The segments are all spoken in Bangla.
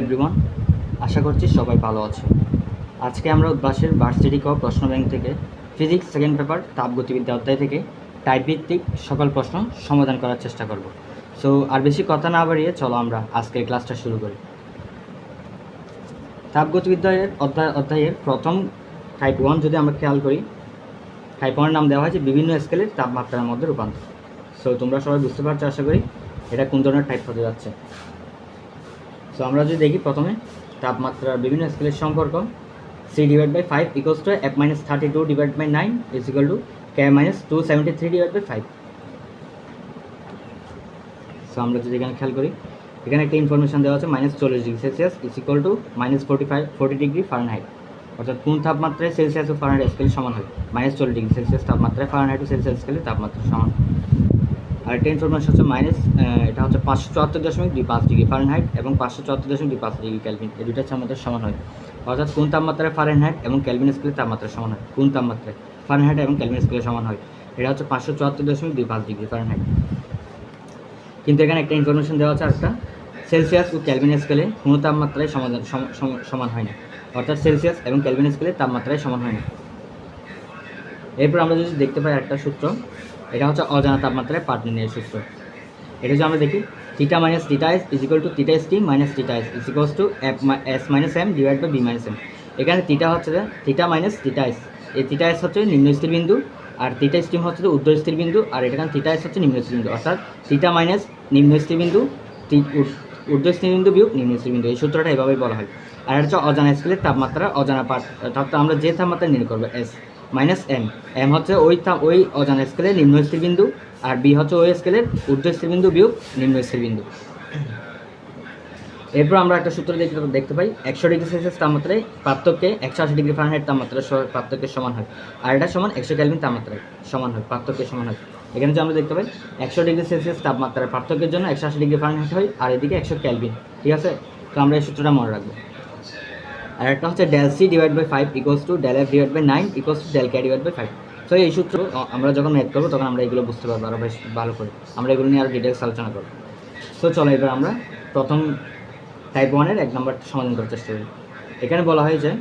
এভরিওয়ান, আশা করছি সবাই ভালো আছে। আজকে আমরা উদ্ভাসের ভার্সিটি ক প্রশ্ন ব্যাংক থেকে ফিজিক্স সেকেন্ড পেপার তাপগতিবিদ্যা অধ্যায় থেকে টাইপভিত্তিক সকল প্রশ্ন সমাধান করার চেষ্টা করব। সো আর বেশি কথা না বাড়িয়ে চলো আমরা আজকের ক্লাসটা শুরু করি। তাপগতিবিদ্যার অধ্যায়ের প্রথম টাইপ 1 যদি আমরা খেয়াল করি, টাইপ 1 নাম দেওয়া হয়েছে বিভিন্ন স্কেলের তাপমাত্রার মধ্যে রূপান্তর। সো তোমরা সবাই বুঝতে পারছো আশা করি এটা কোন ধরনের টাইপ হতে যাচ্ছে। সো আমরা যদি দেখি প্রথমে তাপমাত্রার বিভিন্ন স্কেলের সম্পর্ক, C/5 equals to F-32/9 is equal to K-273/5। So আমরা যদি এখানে খেয়াল করি, এখানে একটা ইনফরমেশন দেওয়া আছে -40°C is equal to -40°F, অর্থাৎ কোন তাপমাত্রায় সেলসিয়াস ও ফারেনহাইট স্কেল সমান হয়। -40°C তাপমাত্রায় ফারেনহাইট ও সেলসিয়াস স্কেলে তাপমাত্রা সমান। আর একটা ইনফরমেশন হচ্ছে এটা হচ্ছে 574.25°F এবং 574.25°K, এই দুটো তাপমাত্রা সমান হয়। অর্থাৎ কোন তাপমাত্রায় ফারেনহাইট এবং কেলভিন স্কেলে তাপমাত্রা সমান হয়, কোন তাপমাত্রায় ফারেনহাইট এবং কেলভিন স্কেলে সমান হয়, এটা হচ্ছে 574.25°F। কিন্তু এখানে একটা ইনফরমেশন দেওয়া আছে আরেকটা, সেলসিয়াস ও কেলভিন স্কেলে কোনো তাপমাত্রায় সমান হয় না, অর্থাৎ সেলসিয়াস এবং কেলভিন স্কেলে তাপমাত্রায় সমান হয় না। এরপর আমরা যদি দেখতে পাই একটা সূত্র, এটা হচ্ছে অজানা তাপমাত্রায় পাঠ নির্ণয়ের সূত্র। এটা যদি আমরা দেখি, θ - θs is equal to θst - θs is equals to S - m divided by B - m। এখানে θ হচ্ছে θ - θs, এই θs হচ্ছে নিম্ন স্থির বিন্দু, আর θst হচ্ছে ঊর্ধ্ব স্থির বিন্দু, আর এখানে θs হচ্ছে নিম্ন স্থির বিন্দু, অর্থাৎ θ মাইনাস নিম্ন স্থির বিন্দু, ঊর্ধ্ব স্থির বিন্দু বিয়োগ নিম্ন স্থির বিন্দু, এই সূত্রটা এভাবেই বলা হয়। আর এটা হচ্ছে অজানা স্কেলের তাপমাত্রা, অজানা পাঠ, অর্থাৎ আমরা যে তাপমাত্রা নির্ণয় করবো S - m, m হচ্ছে ওই অজানা স্কেলের নিম্ন স্থির বিন্দু, আর বি হচ্ছে ওই স্কেলের ঊর্ধ্ব স্থির বিন্দু বিয়োগ নিম্ন স্থির বিন্দু। এরপর আমরা একটা সূত্র দেখতে পাই, 100°C তাপমাত্রায় পার্থক্যে 180°F তাপমাত্রার পার্থক্যের সমান হয়, আর এটা সমান 100 কেলভিন তাপমাত্রায় সমান হয়, পার্থক্যের সমান হয়। এখানে যে আমরা দেখতে পাই 100°C তাপমাত্রার পার্থক্যের জন্য 180°F হয়, আর এদিকে 100 কেলভিন, ঠিক আছে। তো আমরা এই সূত্রটা মনে রাখবো। আর একটা হচ্ছে ∆C/5 equals to ∆F/9 equals to ∆K/5। তো এই সূত্র আমরা যখন ম্যাথ করবো তখন আমরা এগুলো বুঝতে পারবো আরও বেশ ভালো করে, আমরা এগুলো নিয়ে আরও ডিটেলস আলোচনা করবো। তো চলো এবার আমরা প্রথম টাইপ 1-এর 1 নম্বর সমাধান করার চেষ্টা করি। এখানে বলা হয় যে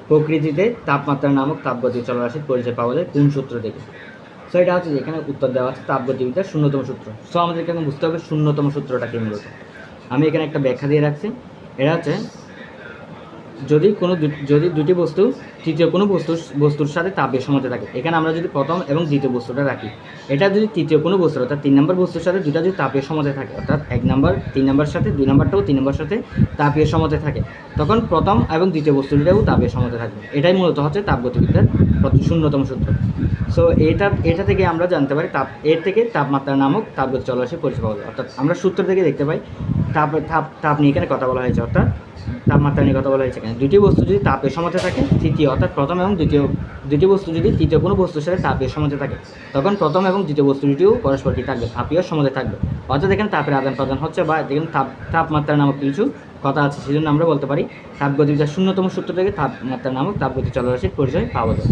প্রকৃতিতে তাপমাত্রা নামক তাপগতিক চলরাশির পরিচয় পাওয়া যায় কোন সূত্র থেকে। সো এটা হচ্ছে এখানে উত্তর দেওয়া আছে তাপগতিবিদ্যার শূন্যতম সূত্র। সো আমাদের এখানে বুঝতে হবে শূন্যতম সূত্রটাকে মূলত আমি এখানে একটা ব্যাখ্যা দিয়ে রাখছি। এটা হচ্ছে যদি দুটি বস্তু তৃতীয় কোনো বস্তুর সাথে তাপীয় সমতা থাকে, এখানে আমরা যদি প্রথম এবং দ্বিতীয় বস্তুটা রাখি, এটা যদি তৃতীয় কোনো বস্তু অর্থাৎ 3 নম্বর বস্তুর সাথে দুটা যদি তাপীয় সমতা থাকে, অর্থাৎ 1 নম্বর 3 নম্বরের সাথে 2 নম্বরটাও 3 নম্বরের সাথে তাপীয় সমতা থাকে, তখন প্রথম এবং দ্বিতীয় বস্তুটাও তাপীয় সমতা থাকবে। এটাই মূলত হচ্ছে তাপগতিবিদ্যার শূন্যতম সূত্র। সো এটা থেকে আমরা জানতে পারি এর থেকে তাপমাত্রা নামক তাপগতিক চলরাশির পরিচয় পাওয়া যায়। অর্থাৎ আমরা সূত্র থেকে দেখতে পাই তাপ নিয়ে এখানে কথা বলা হয়েছে, অর্থাৎ তাপমাত্রা নিয়ে কথা বলা হয়েছে। এখানে দুটি বস্তু যদি তাপের সমতা থাকে, তৃতীয় অর্থাৎ প্রথম এবং দ্বিতীয় দুটি বস্তু যদি তৃতীয় কোনো বস্তুর সাথে তাপীয় সমতা থাকে, তখন প্রথম এবং দ্বিতীয় বস্তু দুটিও পরস্পর কি থাকবে, তাপীয় সমতা থাকবে। অর্থাৎ এখানে তাপের আদান প্রদান হচ্ছে, বা এখানে তাপমাত্রা নামক কিছু কথা আছে, সেই জন্য আমরা বলতে পারি তাপগতিবিদ্যার শূন্যতম সূত্র থেকে তাপমাত্রা নামক তাপগতিক চলরাশির পরিচয় পাওয়া যায়।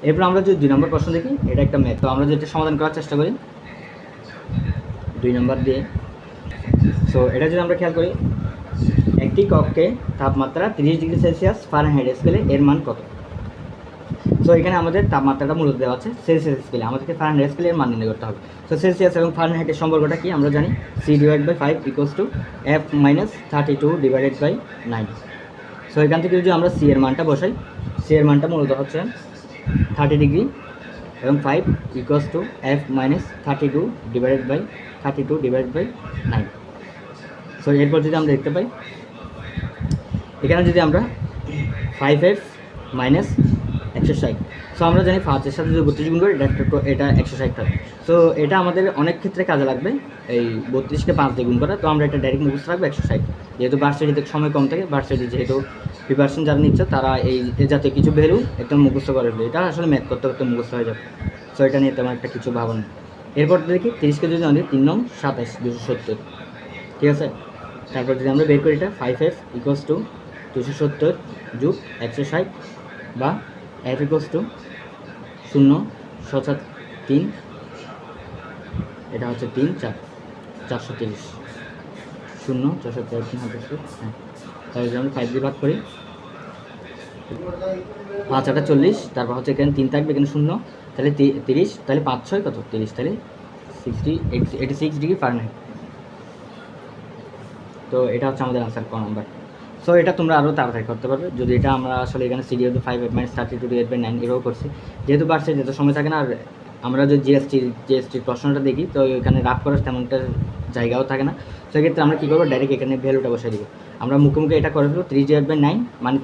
এরপর আমরা যদি 2 নম্বর প্রশ্ন দেখি, এটা একটা ম্যাথ, তো আমরা যেটা সমাধান করার চেষ্টা করি 2 নম্বর দিয়ে। সো এটা যদি আমরা খেয়াল করি, একটি কক্ষে তাপমাত্রা 30°C ফারেনহাইট স্কেলে এর মান কত। সো এখানে আমাদের তাপমাত্রাটা মূলত দেওয়া আছে সেলসিয়াস স্কেলে, আমাদেরকে ফারেনহাইট স্কেলে এর মান নির্ণয় করতে হবে। সো সেলসিয়াস এবং ফারেনহাইটের সম্পর্কটা কি আমরা জানি, C/5 equals to F - 32/9। So এখান থেকে যদি আমরা C এর মানটা বসাই, C এর মানটা মূলত হচ্ছে 30° এবং 5 equals to F - 32/9। সো এরপর যদি আমরা দেখতে পাই, এখানে যদি আমরা 5F - 160, সো আমরা জানি 5-এর সাথে যদি 32 গুণ করি এটা 160 হবে। সো এটা আমাদের অনেক ক্ষেত্রে কাজে লাগবে, এই 32কে 5 দিয়ে গুণ করা। তো আমরা এটা ডাইরেক্ট মুখস্থ রাখবো 160, যেহেতু ভার্সিটিতে সময় কম থাকে, ভার্সিটি যেহেতু প্রিপারেশন যারা নিচ্ছে তারা এই জাতীয় কিছু ভ্যালু একদম মুখস্থ করে ফেলবে, এটা আসলে ম্যাথ করতে করতে মুখস্থ হয়ে যাবে। সো এটা নিয়ে তেমন একটা কিছু ভাবো না। এরপর দেখি 30কে যদি আমাদের 3 নং 27 270, ঠিক আছে। তারপর যদি আমরা বের করি এটা 5F equals to 270 যোগ 160, বা F equals to 0.3, এটা হচ্ছে 3 4 430 শূন্য 443 হ্যাঁ, তাহলে যদি আমরা 5 দিয়ে ভাগ করি 5 8 40, তারপর হচ্ছে এখানে 3 থাকবে, এখানে শূন্য, তাহলে 30, তাহলে 5 6 কত 30, তাহলে 86 ডিগ্রি ফারেনহাইট। তো এটা হচ্ছে আমাদের আনসার ক নাম্বার। সো এটা তোমরা আরও তাড়াতাড়ি করতে পারবে যদি এটা আমরা আসলে এখানে সিডিও 5 - 32/9 এভাবে করছি, যেহেতু বাড়ছে যেহেতু সময় থাকে না। আর আমরা যদি জিএসটির প্রশ্নটা দেখি তো এখানে রাফ করার তেমন একটা জায়গাও থাকে না। সেক্ষেত্রে আমরা কী করবো, ডাইরেক্ট এখানে ভ্যালুটা বসাই দিব। আমরা মুখোমুখি এটা করে দেবো 3/9 মানে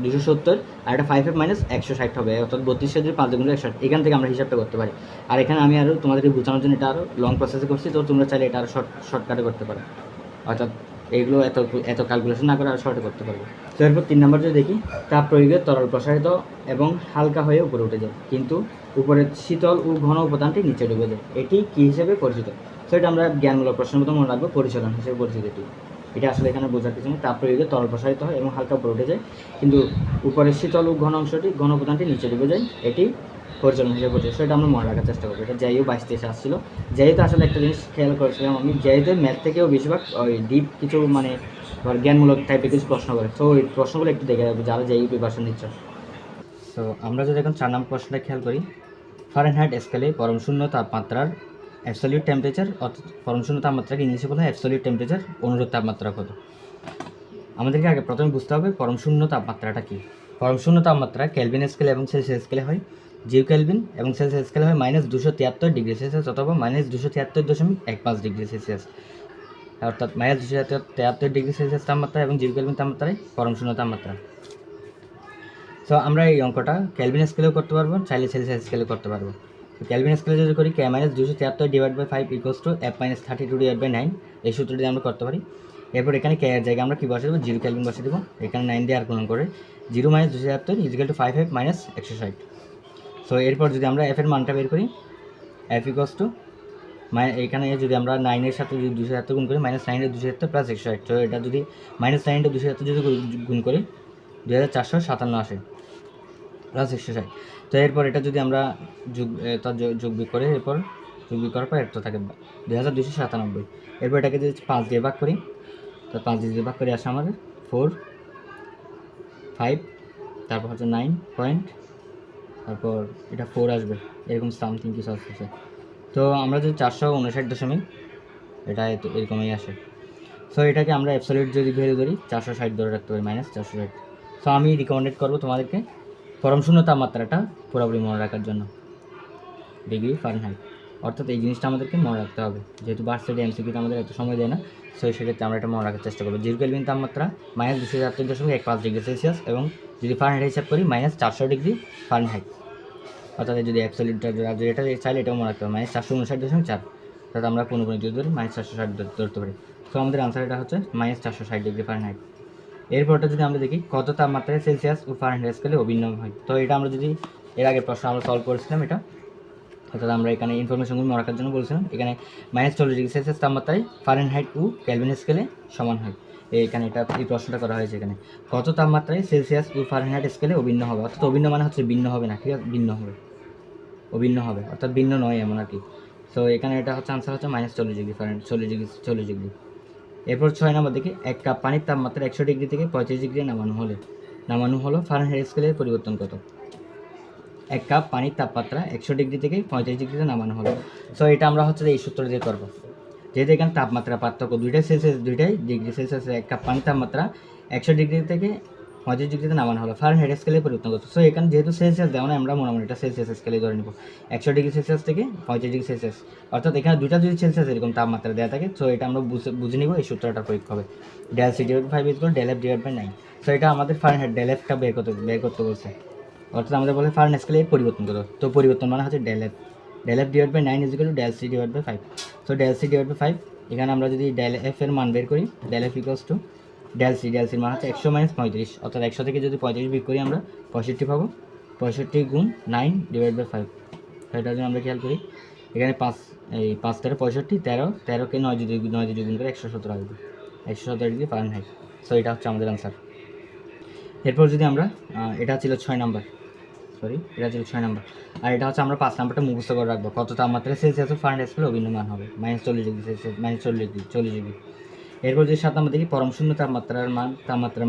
270, আর এটা 5 - 160 হবে, অর্থাৎ 32 যদি 5 গুণ 160, এখান থেকে আমরা হিসাবটা করতে পারি। আর এখানে আমি আরও তোমাদেরকে বোঝানোর জন্য এটা আরও লং প্রসেসে করছি, তো তোমরা চাইলে এটা আরও শর্টকাটে করতে পারো, অর্থাৎ এইগুলো এত ক্যালকুলেশন না করে আর শর্টে করতে পারবো। তো এরপর 3 নম্বর যদি দেখি, তাপ প্রয়োগে তরল প্রসারিত এবং হালকা হয়ে উপরে উঠে যায়, কিন্তু উপরের শীতল ও ঘন উপাদানটি নিচে ডুবে যায়, এটি কী হিসেবে পরিচিত? তো এটা আমরা জ্ঞানমূলক প্রশ্নের মতো মনে রাখবো, পরিচালন হিসেবে পরিচিত এটি। এটা আসলে এখানে বোঝার কিছু নেই। তাপ প্রয়োগে তরল প্রসারিত হয় এবং হালকা উপরে উঠে যায়, কিন্তু উপরের শীতল ও ঘন অংশটি ঘন উপাদানটি নিচে ডুবে যায়, এটি পরিচালন হিসেবে পরিচিত। সেটা আমরা মনে রাখার চেষ্টা করবো। এটা যাইও 22-23 আসছিল। যেহেতু আসলে একটা জিনিস খেয়াল করেছিলাম আমি, যেহেতু ম্যাথ থেকেও বেশিরভাগ ওই ডিপ কিছু মানে জ্ঞানমূলক টাইপের কিছু প্রশ্ন করে, তো ওই প্রশ্নগুলো একটু দেখে রাখবো যারা যেই প্রিপারেশন নিচ্ছ। তো আমরা যদি এখন 4 নম্বর প্রশ্নটা খেয়াল করি, ফারেনহাইট স্কেলে পরম শূন্য তাপমাত্রার অ্যাবসলিউট টেম্পারেচার, অর্থাৎ পরম শূন্য তাপমাত্রাকে ইংলিশে বলা হয় অ্যাবসলিউট টেম্পারেচার, অনুরূপ তাপমাত্রা কত? আমাদেরকে আগে প্রথমে বুঝতে হবে পরম শূন্য তাপমাত্রাটা কী। পরম শূন্য তাপমাত্রা কেলভিন স্কেলে এবং সেলসিয়াস স্কেলে হয়, জিরো কেলভিন এবং সেলসিয়াস স্কেলে হয় -273 ডিগ্রি সেলসিয়াস অথবা -273.15 ডিগ্রি সেলসিয়াস, অর্থাৎ -273 ডিগ্রি সেলসিয়াস তাপমাত্রা এবং জিরো কেলভিন তাপমাত্রায় পরম শূন্য তাপমাত্রা। সো আমরা এই অঙ্কটা কেলভিন স্কেলেও করতে পারবো, চাইলে সেলসিয়াস স্কেলেও করতে পারবো। তো কেলভিন স্কেলে যদি করি K-273/5 = F-32/9, এই সূত্রটি আমরা করতে পারি। এরপর এখানে কে এর জায়গায় আমরা কী বসে দেবো, জিরো কেলভিন বসে দেবো, এখানে 9 দিয়ে আর গুণন করে 0 - 273 = 5F - 160। সো এরপর যদি আমরা এফ এর মানটা বের করি, F = এখানে যদি আমরা 9 এর সাথে যদি 273 গুণ করি, -9 × 273 + 160, তো এটা যদি -9 × 273 যদি গুণ করি 2457 আসে + 160। তো এরপর এটা যদি আমরা যোগ বিয়োগ করে, এরপর যোগ বিয়োগ করার পর এটা থাকে 2297। এরপর এটাকে যদি 5 দিয়ে ভাগ করি, তো 5 দিয়ে ভাগ করে আসে আমাদের 4 5, তারপর হচ্ছে 9 পয়েন্ট, তারপর এটা 4 আসবে, এরকম সামথিং কিছু আসছে। তো আমরা যদি 459 এটা এরকমই আসে। সো এটাকে আমরা অ্যাবসলিউট যদি ভ্যালু ধরি 460 ধরে রাখতে পারি, -460। সো আমি রিকমেন্ডেড করবো তোমাদেরকে পরম শূন্য তাপমাত্রাটা পুরোপুরি মনে রাখার জন্য, ডিগ্রি ফারেনহাইট, অর্থাৎ এই জিনিসটা আমাদেরকে মনে রাখতে হবে, যেহেতু ভার্সিটি এমসিকিউতে আমাদের এত সময় দেয় না। সো সেক্ষেত্রে আমরা এটা মনে রাখার চেষ্টা করবো। জিরো কেলভিন তাপমাত্রা -273.15 ডিগ্রি সেলসিয়াস, এবং যদি ফারেনহাইট হিসাব করি -400 ডিগ্রি ফারেনহাইট, অর্থাৎ যদি অ্যাবসলিউটটা এটা চাইলে এটাও মনে রাখতে হবে -459.4, অর্থাৎ আমরা 15 যদি ধরি -460 ধরতে পারি। সো আমাদের আনসার এটা হচ্ছে -460 ডিগ্রি ফারেনহাইট। এরপরটা যদি আমরা দেখি কত তাপমাত্রায় সেলসিয়াস ও ফারেনহাইট স্কেলে অভিন্ন হয়, তো এটা আমরা যদি এর আগের প্রশ্ন আমরা সলভ করেছিলাম এটা, অর্থাৎ আমরা এখানে ইনফরমেশনগুলো মনে রাখার জন্য বলছিলাম, এখানে -40 ডিগ্রি সেলসিয়াস তাপমাত্রায় ফারেনহাইট ও কেলভিন স্কেলে সমান হয়। এখানে এটা এই প্রশ্নটা করা হয়েছে, এখানে কত তাপমাত্রায় সেলসিয়াস ও ফারেনহাইট স্কেলে অভিন্ন হবে, অর্থাৎ অভিন্ন মানে হচ্ছে ভিন্ন হবে না, ঠিক আছে, ভিন্ন হবে, অভিন্ন হবে, অর্থাৎ ভিন্ন নয় এমন আর কি। সো এখানে এটা হচ্ছে আনসার হচ্ছে -40 ডিগ্রি ফারেনহাইট, 40 ডিগ্রি। এরপর 6 নম্বর দেখি, 1 কাপ পানির তাপমাত্রা 100 ডিগ্রি থেকে 35 ডিগ্রি নামানো হলো ফারেনহাইট স্কেলের পরিবর্তন কত? 1 কাপ পানির তাপমাত্রা 100 ডিগ্রি থেকে 35 ডিগ্রিতে নামানো হলো। সো এটা আমরা হচ্ছে এই সূত্র দিয়ে করবো, যেহেতু এখানে তাপমাত্রা পার্থক্য দুইটাই ডিগ্রি সেলসিয়াস। 1 কাপ পানির তাপমাত্রা 100 ডিগ্রি থেকে 35 ডিগ্রিতে নামানো হলো, ফারেনহাইট স্কেলে পরিবর্তন করতে। সো এখানে যেহেতু সেলসিয়াস দেওয়া না, আমরা মনে এটা সেলসিয়াস স্কেলে ধরে নিব, 100 ডিগ্রি সেলসিয়াস থেকে 35 ডিগ্রি সেলসিয়াস, অর্থাৎ এখানে দুইটা যদি সেলসিয়াস এরকম তাপমাত্রা দেওয়া থাকে, সো এটা আমরা বুঝে নিব, এই সূত্রটা প্রয়োগ হবে, ΔC/5 = ΔF/9। সো এটা আমাদের ফারেনহাইট ΔFটা বের করতে বলছে, অর্থাৎ আমাদের বলে ফারেনহাইট স্কেলে পরিবর্তন করো, তো পরিবর্তন মানে হচ্ছে ΔF/9 = ΔC/5। সো ΔC/5, এখানে আমরা যদি ΔF এর মান বের করি, ΔF = ΔCর মান হচ্ছে 100 - 35, অর্থাৎ 100 থেকে যদি 35 বিয়োগ করি আমরা 65 পাবো, 65 × 9/5। সেটা যদি আমরা খেয়াল করি, এখানে 5 × 65, 13কে 9 দিয়ে গুণ করে 117 আসবে, 117 ডিগ্রি ফারেনহাইট। সো এটা হচ্ছে আমাদের আনসার। এরপর যদি আমরা এটা ছিল 6 নাম্বার, আর এটা হচ্ছে আমরা 5 নাম্বারটা মুখস্থ করে রাখবো, কত তাপমাত্রায় সেলসিয়াস ও ফারেনহাইট স্কেলে অভিন্ন মান হবে, -40 ডিগ্রি সেলসিয়াস, -40 ডিগ্রি। এরপর যে 7 নম্বর দেখি পরম শূন্য তাপমাত্রার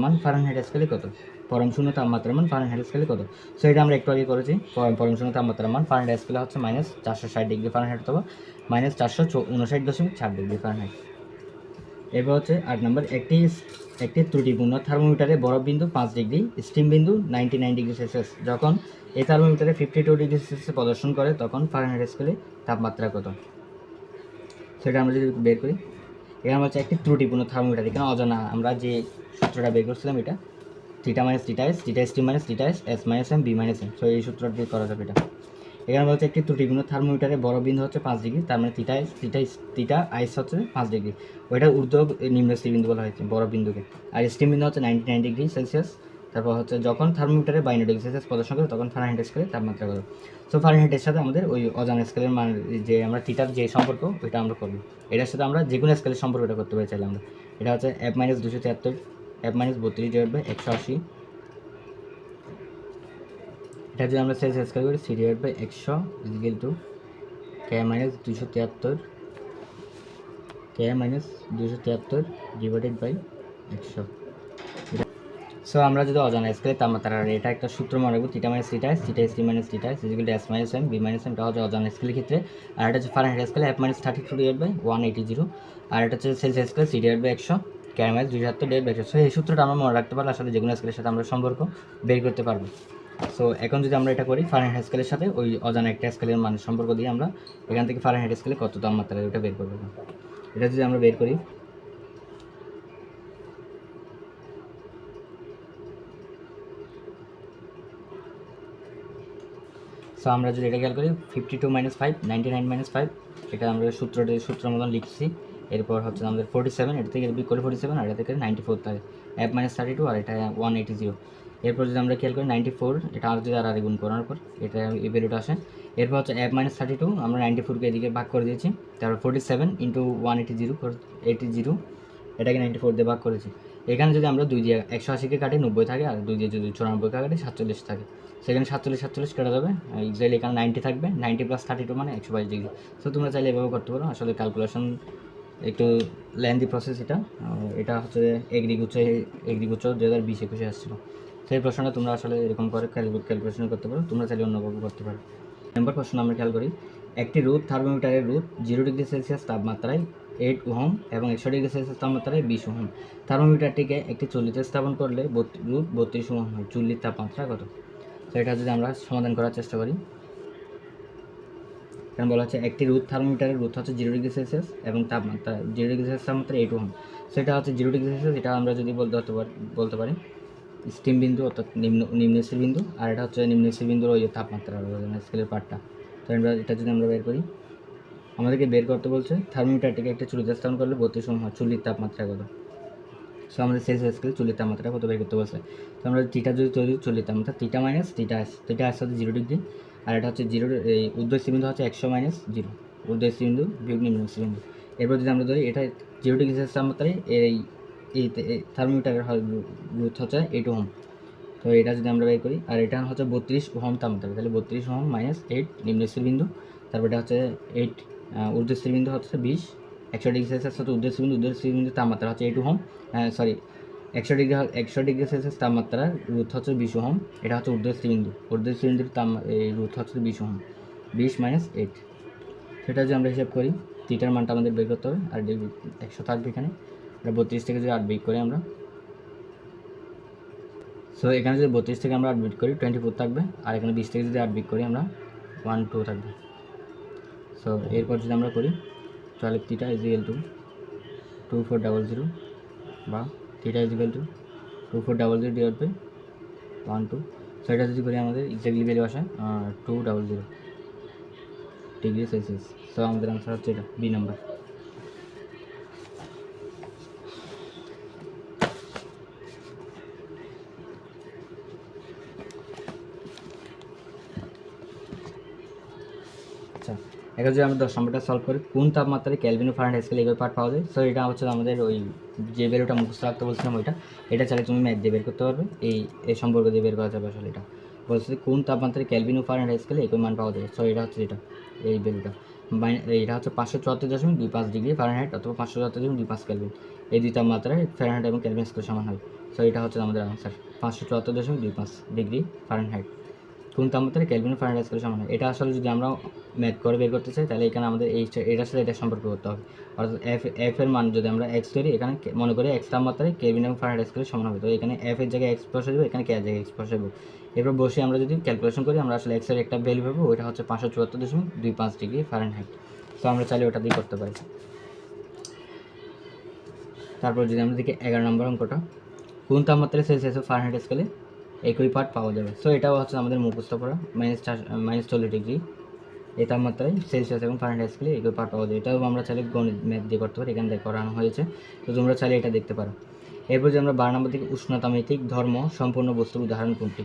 মান ফারেনহাইট স্কেলে কত। পরম শূন্য তাপমাত্রার মান ফারেনহাইট স্কেলে কত। সো এটা আমরা একটু আগে করেছি। পরম শূন্য তাপমাত্রার মান ফারেনহাইট স্কেলে হচ্ছে -460 ডিগ্রি ফারেনহাইট অথবা -459.6 ডিগ্রি ফারেনহাইট। এরপর হচ্ছে 8 নম্বর, একটি ত্রুটিপূর্ণ থার্মোমিটারে বরফ বিন্দু 5 ডিগ্রি, স্টিম বিন্দু 99 ডিগ্রি সেলসিয়াস যখন এই থার্মোমিটারে 52 ডিগ্রি সেলসিয়াস প্রদর্শন করে তখন ফারেনহাইট স্কেলে তাপমাত্রা কত। সেটা আমরা যদি বের করি, এখানে হচ্ছে একটি ত্রুটিপূর্ণ থার্মোমিটার, এখানে অজানা আমরা যে সূত্রটা বের করছিলাম এটা theta minus theta S, theta S T minus theta S, S minus M, B minus M. So এই সূত্রটা দিয়ে করা যাবে এটা। এখানে বলছে একটি ত্রুটিপূর্ণ থার্মোমিটারে বরফ বিন্দু হচ্ছে 5 ডিগ্রি, তার মানে থিটা আইস হচ্ছে 5 ডিগ্রি, ওইটা ঊর্ধ্ব নিম্ন স্থির বিন্দু বলা হয়েছে বরফ বিন্দুকে। আর স্টিম বিন্দু হচ্ছে 99 ডিগ্রি সেলসিয়াস। তারপর হচ্ছে যখন থার্মোমিটারে 52 ডিগ্রি সেলসিয়াস প্রদর্শন করে তখন ফারেনহাইট স্কেলে তাপমাত্রা কত। সো ফারেনহাইটের সাথে আমাদের ওই অজানা স্কেলের মান যে আমরা থিটার যে সম্পর্ক ওইটা আমরা করবো, এটার সাথে আমরা যে কোনো স্কেলের সম্পর্কটা করতে পারি চাইলে আমরা। এটা হচ্ছে F-273, F-32/180। এটা যদি আমরা সেলসিয়াস স্কেল করি C/100 equal to K-273 divided by 100। So আমরা যদি অজানা স্কেলের তাপমাত্রার এটা একটা সূত্র মনে রাখবো, theta minus theta S, theta S T minus theta S equal to S minus M, B minus M. এটা হচ্ছে অজানা স্কেলের ক্ষেত্রে। আর এটা হচ্ছে ফারেনহাইট স্কেলে F-32/180। আর এটা হচ্ছে Celsius scale C/100 K-273/100। So এই সূত্রটা আমরা মনে রাখতে পারলে আসলে যে কোনো স্কেলের সাথে আমরা সম্পর্ক বের করতে পারবো। সো এখন যদি আমরা এটা করি ফারেনহাইট স্কেলের সাথে ওই অজানা একটা স্কেলের মান সম্পর্ক দিয়ে আমরা এখান থেকে ফারেনহাইট স্কেলে কত তাপমাত্রা ওটা বের করবো। এটা যদি আমরা বের করি, সো আমরা যদি এটা খেয়াল করি 52 - 5 99 - 5, এটা আমরা সূত্রের মতন লিখছি। এরপর হচ্ছে আমাদের 47, এটা থেকে বিক করে 47, আর এটা থেকে 94 থাকে, F-32 আর এটা 180। এরপর যদি আমরা খেয়াল করি 94, এটা আর যদি আর গুণ করার পর এটা এই ভ্যালুটা আসে। এরপর হচ্ছে F-32 আমরা 94কে এদিকে ভাগ করে দিয়েছি, তারপর 47 × 180 এটাকে 94 দিয়ে ভাগ করেছি। এখানে যদি আমরা 2 দিয়ে 180কে কাটি 90 থাকে, আর 2 দিয়ে যদি 94কে কাটি 47 থাকে। সেখানে 47 কেটে যাবে, এক্সাক্টলি এখানে 90 থাকবে, 90 + 32 মানে 122 ডিগ্রি। সো তোমরা চাইলে এভাবে করতে পারো। আসলে ক্যালকুলেশন একটু লেন্দি প্রসেস এটা। এটা হচ্ছে এগ্রিগুচ্ছ 2020-21 আসছিল। সেই প্রশ্নটা তোমরা আসলে এরকম করে ক্যালকুলেশন করতে পারো, তোমরা চাইলে অন্যভাবে করতে পারো। নম্বর প্রশ্ন আমরা খেয়াল করি, একটি রোদ থার্মোমিটারের রোদ 0 ডিগ্রি সেলসিয়াস তাপমাত্রায় 8 ওহম এবং 100 ডিগ্রি সেলসিয়াস তাপমাত্রায় 20 ওহম। থার্মোমিটারটিকে একটি চুল্লিতে স্থাপন করলে রোদ 32 ওহম হয়। চুল্লির তাপমাত্রা কত। তো এটা যদি আমরা সমাধান করার চেষ্টা করি, কারণ বলা হচ্ছে একটি রোদ থার্মোমিটারের রোদ হচ্ছে 0 ডিগ্রি সেলসিয়াস এবং তাপমাত্রা 0 ডিগ্রি সেলসিয়াস তাপমাত্রা 8 ওহম। সেটা হচ্ছে 0 ডিগ্রি সেলসিয়াস, এটা আমরা যদি বলতে পারি স্টিম বিন্দু অর্থাৎ নিম্ন স্থির বিন্দু, আর এটা হচ্ছে নিম্ন স্থির বিন্দুর ওই তাপমাত্রা স্কেলের পার্টটা। তো এটা যদি আমরা বের করি, আমাদেরকে বের করতে বলছে থার্মোমিটারটিকে একটা চুল্লিতে স্থাপন করলে 32 ওহম হয়। চুল্লির তাপমাত্রা কত। সো আমাদের সেলসিয়াস স্কেলে চুল্লির তাপমাত্রা কত বের করতে বলছে। তো আমরা থিটা যদি তৈরি চুল্লির তাপমাত্রা থিটা মাইনাস থিটা এস হচ্ছে 0 ডিগ্রি, আর এটা হচ্ছে 0 এই ঊর্ধ্ব স্থির বিন্দু হচ্ছে 100 - 0 ঊর্ধ্ব স্থির বিন্দু বিয়োগ নিম্ন স্থির বিন্দু। এরপর যদি আমরা ধরি এটা 0 ডিগ্রি সেলসিয়াস তাপমাত্রায় এই থার্মোমিটারের রোধ হচ্ছে 8 ওহম। তো এটা যদি আমরা বের করি, আর এটা হচ্ছে 32 ওহম তাপমাত্রা, তাহলে 32 ওহম - 8 নিম্ন স্থির বিন্দু, তারপর এটা হচ্ছে 8 ঊর্ধ্ব স্থির বিন্দু হচ্ছে 20, 100 ডিগ্রি সেলসিয়াস হচ্ছে ঊর্ধ্ব স্থির বিন্দু তাপমাত্রা হচ্ছে 8 ওহম, 100 ডিগ্রি সেলসিয়াস তাপমাত্রার রোধ হচ্ছে 20 ওহম। এটা হচ্ছে ঊর্ধ্ব স্থির বিন্দুর এই রোধ হচ্ছে 20 ওহম, 20 - 8। সেটা যদি আমরা হিসাব করি, থিটার মানটা আমাদের বের করতে হবে, আর 100 থাকবে এখানে, এটা 32 থেকে যদি 8 বিয়োগ করি আমরা, সো এখানে যদি 32 থেকে আমরা 8 বিয়োগ করি 24 থাকবে, আর এখানে 20 থেকে যদি 8 বিয়োগ করি আমরা 12 থাকবে। সো এরপর যদি আমরা করি তাহলে থিটা ইকুয়াল টু 2400 বা theta equal to 2400 divide by 12। So এটা যদি করি আমাদের এক্স্যাক্টলি ভ্যালু আসে 200 ডিগ্রি সেলসিয়াস। সো আমাদের আনসার হচ্ছে এটা বি নাম্বার। আচ্ছা, এখন যদি আমরা 10 নম্বরটা সলভ করি, কোন তাপমাত্রায় কেলভিন ও ফারেনহাইট স্কেলে এগুলো পার্ট পাওয়া যায়। সো এটা হচ্ছে আমাদের ওই যে ভ্যালুটা মুখস্থ রাখতে বলছিলাম ওইটা, এটা চাইলে তুমি ম্যাথ দিয়ে বের করতে পারবে, এই সম্পর্ক দিয়ে বের করা যাবে। আসলে এটা বলছে কোন তাপমাত্রায় কেলভিন ও ফারেনহাইট স্কেলে একই মান পাওয়া যায়। সো এটা হচ্ছে এটা এই ভ্যালুটা। এটা হচ্ছে 574.25 ডিগ্রি ফারেনহাইট অথবা 574.25 কেলভিন। এই দুই তাপমাত্রায় ফারেনহাইট এবং কেলভিন স্কেল সমান হয়। সো এটা হচ্ছে আমাদের আনসার 574.25 ডিগ্রি ফারেনহাইট। কোন তাপমাত্রায় কেলভিন ফারেনহাইট স্কেল সমান হয়? এটা আসলে যদি আমরা ম্যাথ করে বের করতে চাই তাহলে এখানে আমাদের এটার সাথে এটা সম্পর্ক করতে হবে। অর্থাৎ এফ এর মান যদি আমরা এক্স ধরি, এখানে মনে করি এক্স তাপমাত্রায় কেলভিন এবং ফারেনহাইট স্কেল সমান হবে। তো এখানে এফ এর জায়গায় এক্স বসে দেবো, এখানে কে এর জায়গায় এক্স বসে দেবো। এরপর বসে আমরা যদি ক্যালকুলেশন করি আমরা আসলে এক্সের একটা ভ্যালু পাবো, ওইটা হচ্ছে 574.25 ডিগ্রি ফারেনহাইট। তো আমরা চাইলে ওটা দিয়ে করতে পারি। তারপর যদি আমরা দেখি 11 নম্বর অঙ্কটা, কোন তাপমাত্রায় সেলসিয়াস ও ফারেনহাইট স্কেলে একই পার্ট পাওয়া যাবে? সো এটাও হচ্ছে আমাদের মুখস্থ করা -40 ডিগ্রি এই তাপমাত্রায় সেলসিয়াস এবং ফারেনহাইট স্কেলে একই পার্ট পাওয়া যায়। এটাও আমরা চাইলে গণিত ম্যাথ দিয়ে করতে পারি, এখানে করানো হয়েছে, তো তোমরা চাইলে এটা দেখতে পারো। এরপর যে আমরা 12 নম্বর থেকে উষ্ণতামিতিক ধর্ম সম্পূর্ণ বস্তুর উদাহরণ কোনটি?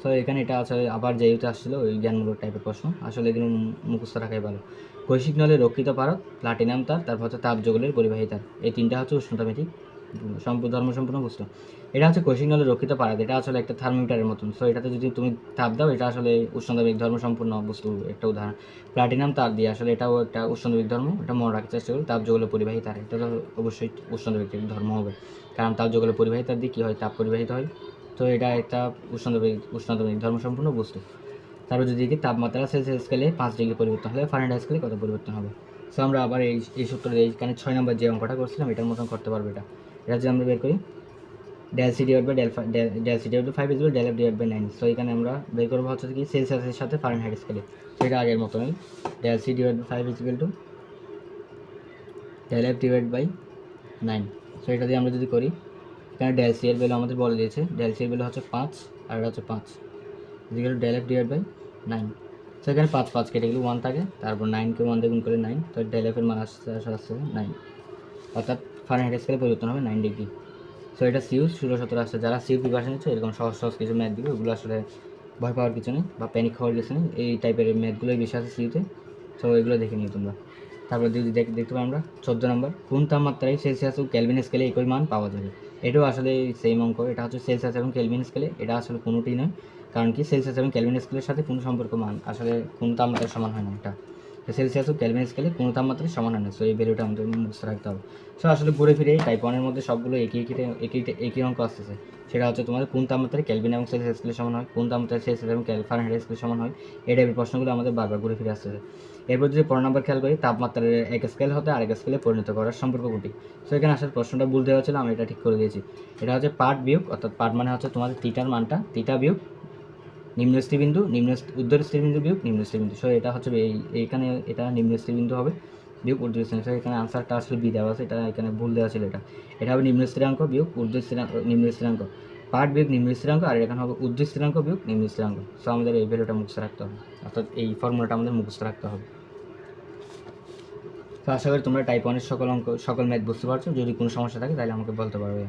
সো এখানে এটা আসলে আবার যেহেতু আসছিল ওই জ্ঞানমূলক টাইপের প্রশ্ন, আসলে এগুলো মুখস্থ রাখাই ভালো। কৈশিক নলে রক্ষিত পারদ, প্লাটিনাম তার, তারপর হচ্ছে তাপযোগলের পরিবাহী তার, এই তিনটা হচ্ছে উষ্ণতামিতিক ধর্ম সম্পূর্ণ বস্তু। এটা হচ্ছে কৈশিক নলে রক্ষিত পারদ, এটা আসলে একটা থার্মোমিটারের মতন। সো এটাতে যদি তুমি তাপ দাও, এটা আসলে উষ্ণতামিতিক ধর্ম সম্পূর্ণ বস্তু একটা উদাহরণ। প্লাটিনাম তার দিয়ে আসলে এটাও একটা উষ্ণতামিতিক ধর্ম, এটা মনে রাখার চেষ্টা করি। তাপযোগলের পরিবাহী তার, এটা তো অবশ্যই উষ্ণতামিতিক ধর্ম হবে, কারণ তাপযোগলের পরিবাহী তার দিয়ে কী হয়, তাপ পরিবাহিত হয়। তো এটা একটা উষ্ণতামিতিক ধর্ম সম্পূর্ণ বস্তু। তারপর যদি দেখি তাপমাত্রা সেলসিয়াস স্কেলে 5 ডিগ্রি পরিবর্তন হলে ফারেনহাইট স্কেলে কত পরিবর্তন হবে? সো আমরা আবার এই সূত্র এইখানে 6 নম্বর যে অঙ্কটা করছিলাম এটার মতন করতে পারবো। এটা যদি আমরা বের করি del c divided by del c divided by 5 is equal del f divided by 9। So এখানে আমরা বের করবো হচ্ছে কি সেলসিয়াসের সাথে ফারেনহাইট স্কেলে। তো এটা আগের মতনই del c divided by 5 is equal to del f divided by 9। So এটা দিয়ে আমরা যদি করি, এখানে del c এর ভ্যালু আমাদের বলে দিয়েছে, del c এর ভ্যালু হচ্ছে 5 আর এটা হচ্ছে 5 is equal to del f divided by 9। So এখানে 5 5 কেটে গেলে 1 থাকে, তারপর 9কে 1 দিয়ে গুণ করে 9, তো del f এর মান আসছে 9, অর্থাৎ ফারেনহাইট স্কেলে পরিবর্তন হবে 9 ডিগ্রি। সো এটা সিউ 16-17 আসছে। যারা সিউ প্রিপারেশন নিচ্ছে এরকম সহজ সহজ কিছু ম্যাথ দিবে, ওগুলো আসলে ভয় পাওয়ার কিছু নেই বা প্যানিক হওয়ার কিছু নেই, এই টাইপের ম্যাথগুলোই বেশি আছে সিউতে। সো এগুলো দেখে নিও তোমরা। তারপর যদি দেখতে পাবো আমরা 14 নম্বর, কোন তাপমাত্রায় সেলসিয়াস ও কেলভিন স্কেলে একই মান পাওয়া যাবে? এটাও আসলে সেম অঙ্ক, এটা হচ্ছে সেলসিয়াস এবং কেলভিন স্কেলে, এটা আসলে কোনোটি নয়, কারণ কি সেলসিয়াস এবং কেলভিন স্কেলের সাথে কোনো সম্পর্ক মান আসলে কোনো তাপমাত্রায় সমান হয় না। এটা সেলসিয়াস ও কেলভিন স্কেলে কোনো তাপমাত্রায় সমান হয় না। সো এই ভ্যালুটা আমাদের মুখস্থ রাখতে হবে। সো আসলে ঘুরে ফিরে টাইপ 1-এর মধ্যে সবগুলো একই অঙ্ক আসতেছে। সেটা হচ্ছে তোমাদের কোন তাপমাত্রায় কেলভিন এবং সেলসিয়াস স্কেলে সমান হয়, কোন তাপমাত্রায় সেলসিয়াস এবং ফারেনহাইট স্কেলে সমান হয়, এই টাইপের প্রশ্নগুলো আমাদের বারবার ঘুরে ফিরে আসতেছে। এরপর যদি 15 নম্বর খেয়াল করি, তাপমাত্রার এক স্কেল হতে আরেক স্কেলে পরিণত করার সম্পর্ক কোনটি? সো এখানে আসলে প্রশ্নটা ভুল দেওয়া ছিল, আমি এটা ঠিক করে দিয়েছি। এটা হচ্ছে পার্ট বিয়োগ, অর্থাৎ পার্ট মানে হচ্ছে তোমাদের থিটার মানটা, থিটা বিয়োগ নিম্ন স্থিরবিন্দু, উত্তর স্থিরবিন্দু বিয়োগ নিম্ন স্থিরবিন্দু। সো এটা হচ্ছে এইখানে এটা নিম্ন স্থিরবিন্দু হবে বিয়োগ ঊর্ধ্ব স্থিরাঙ্ক। সো এখানে আনসারটা আসলে বি দেওয়া আছে, এটা এখানে ভুল দেওয়া ছিল। এটা হবে নিম্ন স্থিরাঙ্ক বিয়োগ নিম্ন স্থিরাঙ্ক, পার্ট বিয়োগ নিম্ন স্থিরাঙ্ক, আর এখানে হবে ঊর্ধ্ব স্থিরাঙ্ক বিয়োগ নিম্ন স্থিরাঙ্ক। সো আমাদের এই ভ্যালুটা মুখস্থ রাখতে হবে, অর্থাৎ এই ফর্মুলাটা আমাদের মুখস্থ রাখতে হবে। তো আশা করি তোমরা টাইপ 1-এর সকল ম্যাথ বুঝতে পারছো। যদি কোনো সমস্যা থাকে তাহলে আমাকে বলতে পারবে।